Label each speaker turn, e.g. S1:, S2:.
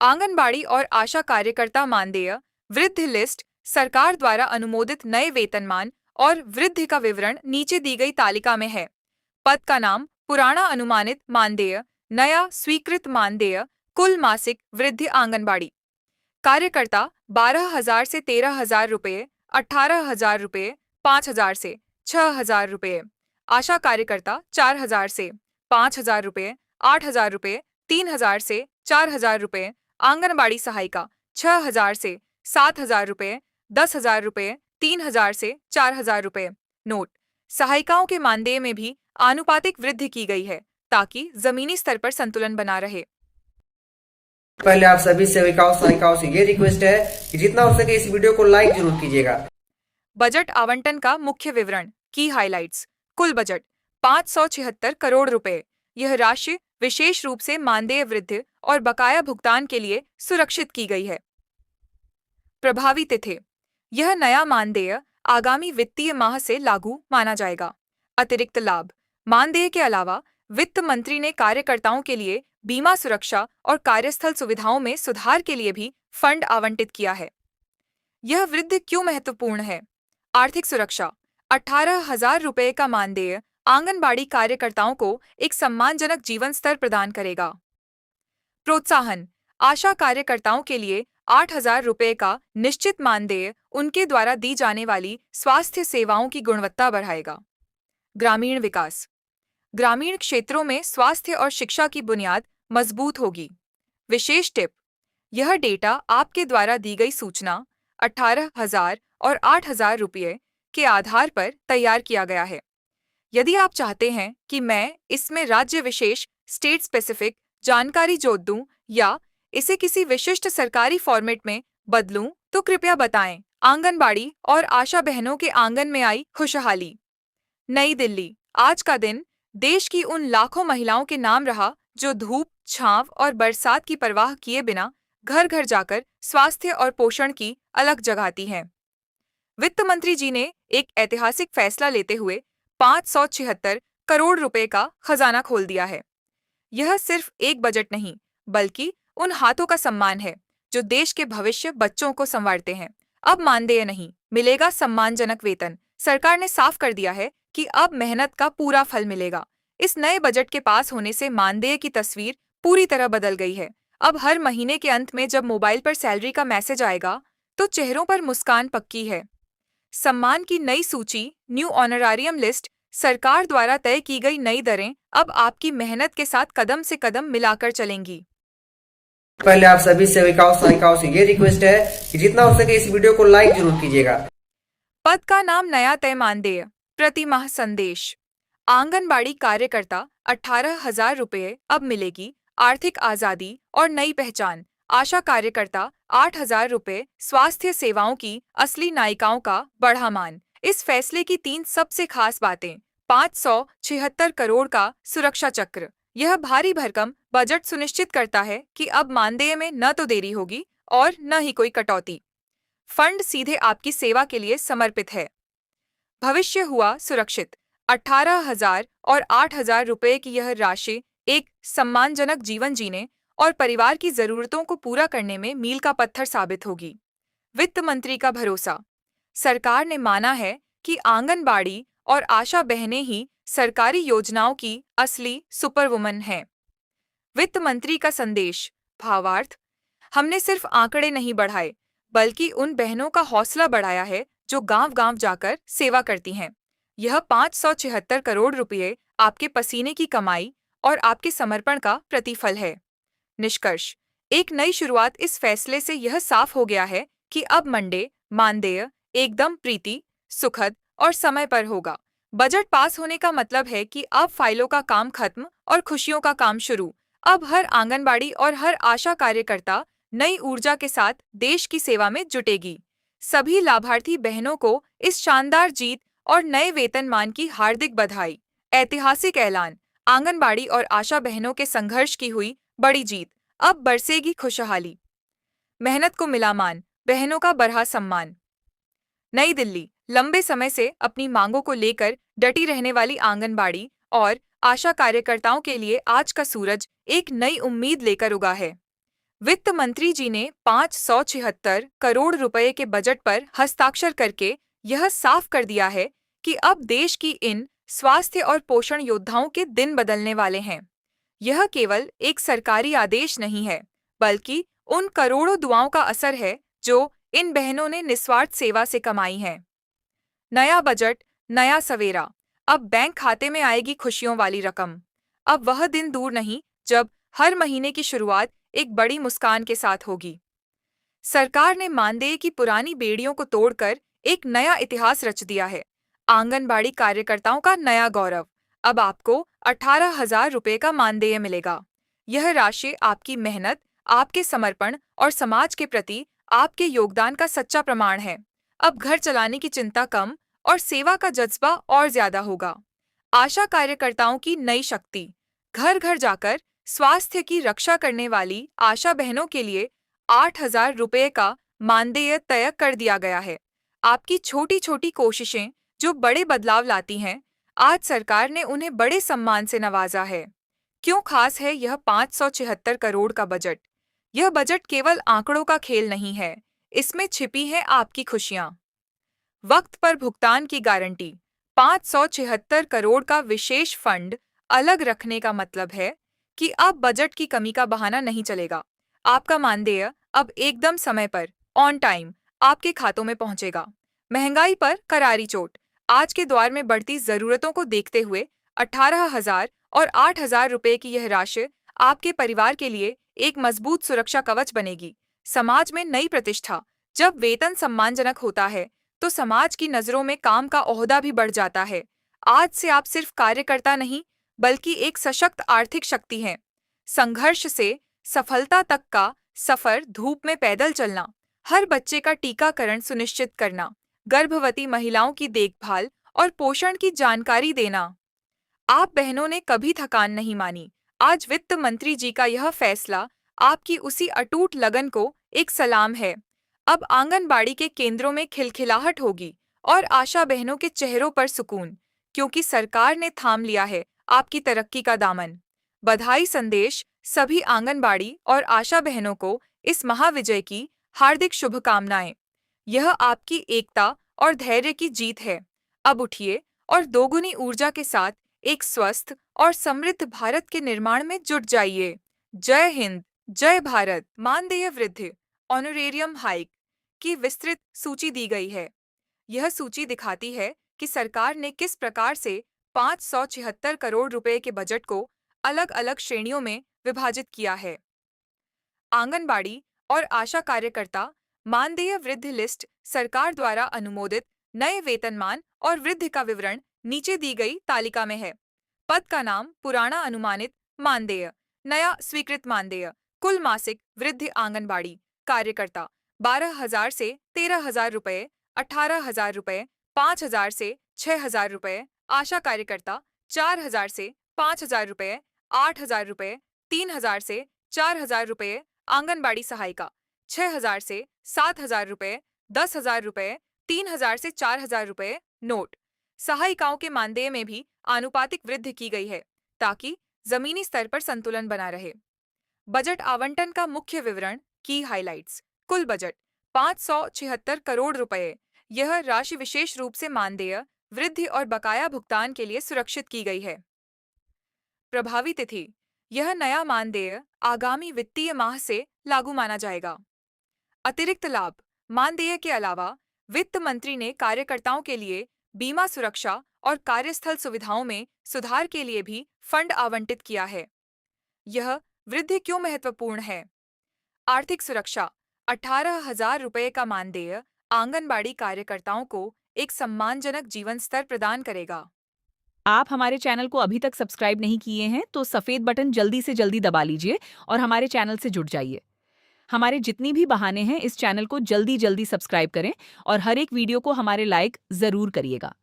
S1: आंगनबाड़ी और आशा कार्यकर्ता मानदेय वृद्धि लिस्ट। सरकार द्वारा अनुमोदित नए वेतनमान और वृद्धि का विवरण नीचे दी गई तालिका में है। पद का नाम, पुराना अनुमानित मानदेय, नया स्वीकृत मानदेय, कुल मासिक वृद्धि। आंगनबाड़ी कार्यकर्ता 12,000 से 13,000 रुपये, 18,000 रुपये, 5,000 से 6,000 रुपये। आशा कार्यकर्ता 4,000 से 5,000 रुपये, 8,000 रुपये, 3,000 से 4,000 रुपये। आंगनबाड़ी सहायिका 6,000 से 7,000 रुपये, 10,000 रुपये, 3,000 से 4,000 रुपये। नोट: सहायिकाओं के मानदेय में भी आनुपातिक वृद्धि की गई है ताकि जमीनी स्तर पर संतुलन बना रहे।
S2: पहले आप सभी सेविकाओं सहायिकाओं से ये रिक्वेस्ट है कि जितना हो सके इस वीडियो को लाइक जरूर कीजिएगा।
S1: बजट आवंटन का मुख्य विवरण, की हाइलाइट्स। कुल बजट 576 करोड़ रुपए। यह राशि विशेष रूप से मानदेय वृद्धि और बकाया भुगतान के लिए सुरक्षित की गई है। प्रभावी तिथि: यह नया मानदेय आगामी वित्तीय माह से लागू माना जाएगा। अतिरिक्त लाभ: मानदेय के अलावा वित्त मंत्री ने कार्यकर्ताओं के लिए बीमा सुरक्षा और कार्यस्थल सुविधाओं में सुधार के लिए भी फंड आवंटित किया है। यह वृद्धि क्यों महत्वपूर्ण है? आर्थिक सुरक्षा: 18,000 रुपये का मानदेय आंगनबाड़ी कार्यकर्ताओं को एक सम्मानजनक जीवन स्तर प्रदान करेगा। प्रोत्साहन: आशा कार्यकर्ताओं के लिए 8,000 रुपये का निश्चित मानदेय उनके द्वारा दी जाने वाली स्वास्थ्य सेवाओं की गुणवत्ता बढ़ाएगा। ग्रामीण विकास: ग्रामीण क्षेत्रों में स्वास्थ्य और शिक्षा की बुनियाद मजबूत होगी। विशेष टिप: यह डेटा आपके द्वारा दी गई सूचना 18,000 और 8,000 रुपये के आधार पर तैयार किया गया है। यदि आप चाहते हैं कि मैं इसमें राज्य विशेष स्टेट स्पेसिफिक जानकारी जोड़ दूं या इसे किसी विशिष्ट सरकारी फॉर्मेट में बदलूं तो कृपया बताएं। आंगनबाड़ी और आशा बहनों के आंगन में आई खुशहाली। नई दिल्ली, आज का दिन देश की उन लाखों महिलाओं के नाम रहा जो धूप, छांव और बरसात की परवाह किए बिना घर घर जाकर स्वास्थ्य और पोषण की अलग जगाती हैं। वित्त मंत्री जी ने एक ऐतिहासिक फैसला लेते हुए 576 करोड़ रुपए का खजाना खोल दिया है। यह सिर्फ एक बजट नहीं, बल्कि उन हाथों का सम्मान है जो देश के भविष्य बच्चों को संवारते हैं। अब मानदेय नहीं, मिलेगा सम्मानजनक वेतन। सरकार ने साफ कर दिया है कि अब मेहनत का पूरा फल मिलेगा। इस नए बजट के पास होने से मानदेय की तस्वीर पूरी तरह बदल गई है। अब हर महीने के अंत में जब मोबाइल पर सैलरी का मैसेज आएगा तो चेहरों पर मुस्कान पक्की है। सम्मान की नई सूची, न्यू ऑनरारियम लिस्ट। सरकार द्वारा तय की गई नई दरें अब आपकी मेहनत के साथ कदम से कदम मिलाकर चलेंगी।
S2: पहले आप सभी सेविकाओं सहायिकाओं से ये रिक्वेस्ट है कि जितना हो सके इस वीडियो को लाइक जरूर कीजिएगा।
S1: पद का नाम, नया तय मानदेय, प्रति माह संदेश। आंगनबाड़ी कार्यकर्ता 18,000 रुपये अब मिलेगी आर्थिक आजादी और नई पहचान। आशा कार्यकर्ता 8,000 रुपये, स्वास्थ्य सेवाओं की असली नायिकाओं का बढ़ा मान। इस फैसले की 3 सबसे खास बातें: 576 करोड़ का सुरक्षा चक्र। यह भारी भरकम बजट सुनिश्चित करता है कि अब मानदेय में न तो देरी होगी और न ही कोई कटौती। फंड सीधे आपकी सेवा के लिए समर्पित है। भविष्य हुआ सुरक्षित। 18,000 और 8,000 रुपये की यह राशि एक सम्मानजनक जीवन जीने और परिवार की जरूरतों को पूरा करने में मील का पत्थर साबित होगी। वित्त मंत्री का भरोसा: सरकार ने माना है कि आंगनबाड़ी और आशा बहनें ही सरकारी योजनाओं की असली सुपरवुमन हैं। वित्त मंत्री का संदेश, भावार्थ: हमने सिर्फ आंकड़े नहीं बढ़ाए, बल्कि उन बहनों का हौसला बढ़ाया है जो गांव-गांव जाकर सेवा करती हैं। यह 576 करोड़ रुपये आपके पसीने की कमाई और आपके समर्पण का प्रतिफल है। निष्कर्ष: एक नई शुरुआत। इस फैसले से यह साफ हो गया है कि अब मानदेय एकदम प्रीति, सुखद और समय पर होगा। बजट पास होने का मतलब है कि अब फाइलों का काम खत्म और खुशियों का काम शुरू। अब हर आंगनबाड़ी और हर आशा कार्यकर्ता नई ऊर्जा के साथ देश की सेवा में जुटेगी। सभी लाभार्थी बहनों को इस शानदार जीत और नए वेतनमान की हार्दिक बधाई। ऐतिहासिक ऐलान: आंगनबाड़ी और आशा बहनों के संघर्ष की हुई बड़ी जीत। अब बरसेगी खुशहाली। मेहनत को मिला मान, बहनों का बढ़ा सम्मान। नई दिल्ली, लंबे समय से अपनी मांगों को लेकर डटी रहने वाली आंगनबाड़ी और आशा कार्यकर्ताओं के लिए आज का सूरज एक नई उम्मीद लेकर उगा है। वित्त मंत्री जी ने 576 करोड़ रुपए के बजट पर हस्ताक्षर करके यह साफ कर दिया है कि अब देश की इन स्वास्थ्य और पोषण योद्धाओं के दिन बदलने वाले हैं। यह केवल एक सरकारी आदेश नहीं है, बल्कि उन करोड़ों दुआओं का असर है जो इन बहनों ने निस्वार्थ सेवा से कमाई हैं। नया बजट, नया सवेरा। अब बैंक खाते में आएगी खुशियों वाली रकम। अब वह दिन दूर नहीं जब हर महीने की शुरुआत एक बड़ी मुस्कान के साथ होगी। सरकार ने मानदेय की पुरानी बेड़ियों को तोड़कर एक नया इतिहास रच दिया है। आंगनबाड़ी कार्यकर्ताओं का नया गौरव। अब आपको 18,000 रुपये का मानदेय मिलेगा। यह राशि आपकी मेहनत, आपके समर्पण और समाज के प्रति आपके योगदान का सच्चा प्रमाण है। अब घर चलाने की चिंता कम और सेवा का जज्बा और ज्यादा होगा। आशा कार्यकर्ताओं की नई शक्ति। घर घर जाकर स्वास्थ्य की रक्षा करने वाली आशा बहनों के लिए 8,000 रुपये का मानदेय तय कर दिया गया है। आपकी छोटी छोटी कोशिशें जो बड़े बदलाव लाती हैं, आज सरकार ने उन्हें बड़े सम्मान से नवाजा है। क्यों खास है यह 576 करोड़ का बजट? यह बजट केवल आंकड़ों का खेल नहीं है, इसमें छिपी हैं आपकी खुशियां। वक्त पर भुगतान की गारंटी। 576 करोड़ का विशेष फंड अलग रखने का मतलब है कि अब बजट की कमी का बहाना नहीं चलेगा। आपका मानदेय अब एकदम समय पर, ऑन टाइम, आपके खातों में पहुंचेगा। महंगाई पर करारी चोट। आज के दौर में बढ़ती जरूरतों को देखते हुए 18,000 और 8,000 रुपए की यह राशि आपके परिवार के लिए एक मजबूत सुरक्षा कवच बनेगी। समाज में नई प्रतिष्ठा। जब वेतन सम्मानजनक होता है तो समाज की नजरों में काम का ओहदा भी बढ़ जाता है। आज से आप सिर्फ कार्यकर्ता नहीं, बल्कि एक सशक्त आर्थिक शक्ति हैं। संघर्ष से सफलता तक का सफर, धूप में पैदल चलना, हर बच्चे का टीकाकरण सुनिश्चित करना, गर्भवती महिलाओं की देखभाल और पोषण की जानकारी देना। आप बहनों ने कभी थकान नहीं मानी। आज वित्त मंत्री जी का यह फैसला आपकी उसी अटूट लगन को एक सलाम है। अब आंगनबाड़ी के केंद्रों में खिलखिलाहट होगी और आशा बहनों के चेहरों पर सुकून, क्योंकि सरकार ने थाम लिया है आपकी तरक्की का दामन। बधाई संदेश। सभी आंगनबाड़ी और आशा बहनों को इस महाविजय की हार्दिक शुभकामनाएं। यह आपकी एकता और धैर्य की जीत है। अब उठिए और दोगुनी ऊर्जा के साथ एक स्वस्थ और समृद्ध भारत के निर्माण में जुट जाइए। जय हिंद, जय भारत। मानदेय वृद्धि, ऑनरेरियम हाइक की विस्तृत सूची दी गई है। यह सूची दिखाती है कि सरकार ने किस प्रकार से 576 करोड़ रुपए के बजट को अलग अलग श्रेणियों में विभाजित किया है। आंगनबाड़ी और आशा कार्यकर्ता मानदेय वृद्धि लिस्ट। सरकार द्वारा अनुमोदित नए वेतनमान और वृद्धि का विवरण नीचे दी गई तालिका में है। पद का नाम, पुराना अनुमानित मानदेय, नया स्वीकृत मानदेय। कुल मासिक वृद्धि आंगनबाड़ी कार्यकर्ता 12,000 से 13,000 रुपये, 18,000 रुपये, 5,000 से 6,000 रुपये। आशा कार्यकर्ता 4,000 से 5,000 रुपये, 8,000 रुपये, 3,000 से 4,000 रुपये। आंगनबाड़ी सहायिका 6,000 से 7,000 रुपये, 10,000 रुपये, 3,000 से 4,000 रुपये। नोट: सहायिकाओं के मानदेय में भी आनुपातिक वृद्धि की गई है ताकि जमीनी स्तर पर संतुलन बना रहे। बजट आवंटन का मुख्य विवरण, की हाइलाइट्स। कुल बजट 576 करोड़ रुपए। यह राशि विशेष रूप से मानदेय वृद्धि और बकाया भुगतान के लिए सुरक्षित की गई है। प्रभावी तिथि: यह नया मानदेय आगामी वित्तीय माह से लागू माना जाएगा। अतिरिक्त लाभ: मानदेय के अलावा वित्त मंत्री ने कार्यकर्ताओं के लिए बीमा सुरक्षा और कार्यस्थल सुविधाओं में सुधार के लिए भी फंड आवंटित किया है। यह वृद्धि क्यों महत्वपूर्ण है? आर्थिक सुरक्षा: 18,000 रुपये का मानदेय आंगनबाड़ी कार्यकर्ताओं को एक सम्मानजनक जीवन स्तर प्रदान करेगा।
S3: आप हमारे चैनल को अभी तक सब्सक्राइब नहीं किए हैं तो सफेद बटन जल्दी से जल्दी दबा लीजिए और हमारे चैनल से जुड़ जाइए। हमारे जितनी भी बहाने हैं, इस चैनल को जल्दी जल्दी सब्सक्राइब करें और हर एक वीडियो को हमारे लाइक जरूर करिएगा।